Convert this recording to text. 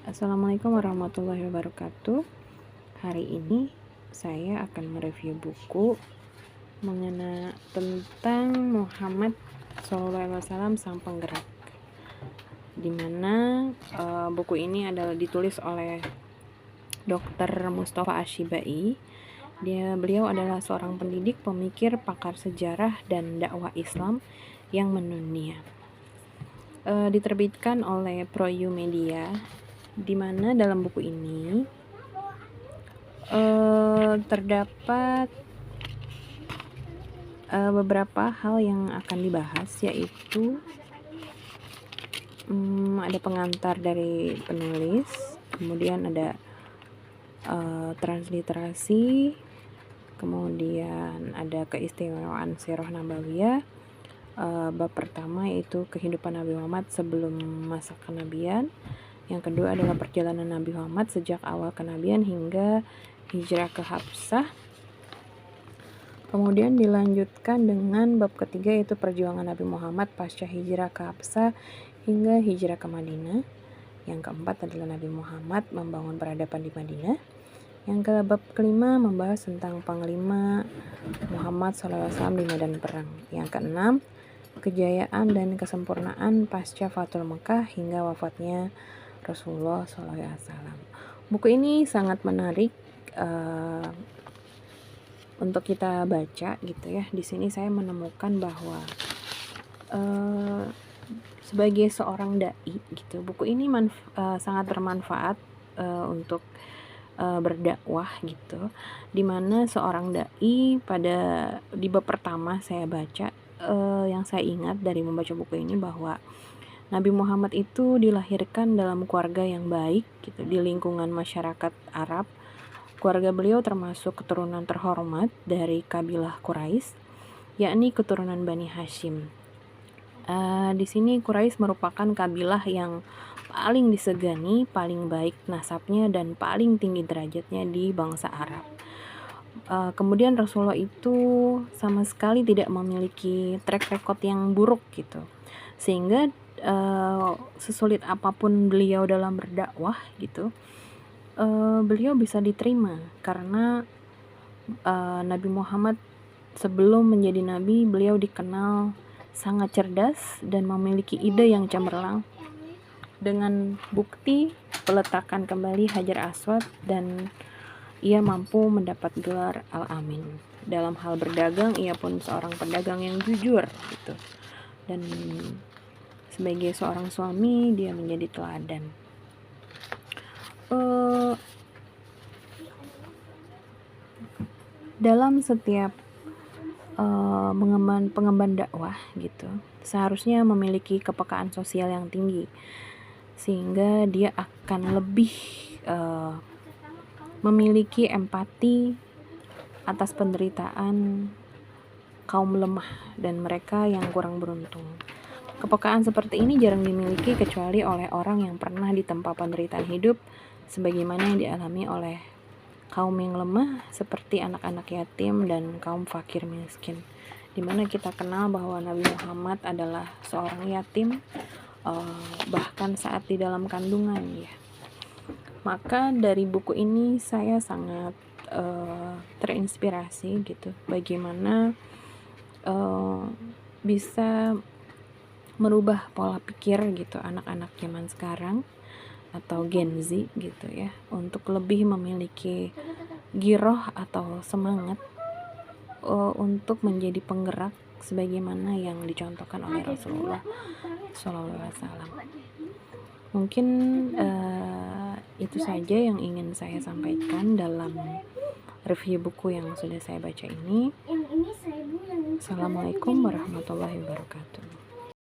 Assalamualaikum warahmatullahi wabarakatuh. Hari ini saya akan mereview buku mengenai tentang Muhammad SAW Sang Penggerak, dimana buku ini adalah ditulis oleh Dr. Mustafa Ashibai. Beliau adalah seorang pendidik, pemikir, pakar sejarah dan dakwah Islam yang mendunia. Diterbitkan oleh Pro-U Media, di mana dalam buku ini terdapat beberapa hal yang akan dibahas, yaitu ada pengantar dari penulis, kemudian ada transliterasi, kemudian ada keistimewaan Sirah Nabawiyah. Bab pertama yaitu kehidupan Nabi Muhammad sebelum masa kenabian. Yang kedua adalah perjalanan Nabi Muhammad sejak awal kenabian hingga hijrah ke Habsah. Kemudian dilanjutkan dengan bab ketiga yaitu perjuangan Nabi Muhammad pasca hijrah ke Habsah hingga hijrah ke Madinah. Yang keempat adalah Nabi Muhammad membangun peradaban di Madinah. Yang bab kelima membahas tentang Panglima Muhammad SAW di medan perang. Yang keenam, kejayaan dan kesempurnaan pasca Fathul Mekah hingga wafatnya Rasulullah SAW. Buku ini sangat menarik untuk kita baca gitu ya. Di sini saya menemukan bahwa sebagai seorang dai gitu, buku ini sangat bermanfaat untuk berdakwah gitu. Dimana seorang dai di bab pertama saya baca, yang saya ingat dari membaca buku ini bahwa Nabi Muhammad itu dilahirkan dalam keluarga yang baik gitu, di lingkungan masyarakat Arab. Keluarga beliau termasuk keturunan terhormat dari kabilah Quraisy, yakni keturunan Bani Hashim. Di sini Quraisy merupakan kabilah yang paling disegani, paling baik nasabnya dan paling tinggi derajatnya di bangsa Arab. Kemudian Rasulullah itu sama sekali tidak memiliki track record yang buruk gitu, sehingga sesulit apapun beliau dalam berdakwah gitu, beliau bisa diterima karena Nabi Muhammad sebelum menjadi nabi, beliau dikenal sangat cerdas dan memiliki ide yang cemerlang. Dengan bukti peletakan kembali Hajar Aswad, dan ia mampu mendapat gelar Al-Amin. Dalam hal berdagang, ia pun seorang pedagang yang jujur gitu. Dan sebagai seorang suami, dia menjadi teladan. Dalam setiap pengemban dakwah gitu, seharusnya memiliki kepekaan sosial yang tinggi, sehingga dia akan lebih memiliki empati atas penderitaan kaum lemah dan mereka yang kurang beruntung. Kepekaan seperti ini jarang dimiliki kecuali oleh orang yang pernah ditempa penderitaan hidup sebagaimana yang dialami oleh kaum yang lemah seperti anak-anak yatim dan kaum fakir miskin, dimana kita kenal bahwa Nabi Muhammad adalah seorang yatim bahkan saat di dalam kandungan ya. Maka dari buku ini saya sangat terinspirasi gitu, bagaimana bisa merubah pola pikir gitu anak-anak zaman sekarang atau Gen Z gitu ya, untuk lebih memiliki giroh atau semangat untuk menjadi penggerak sebagaimana yang dicontohkan oleh Rasulullah SAW. Mungkin itu saja yang ingin saya sampaikan dalam review buku yang sudah saya baca ini. Assalamualaikum warahmatullahi wabarakatuh.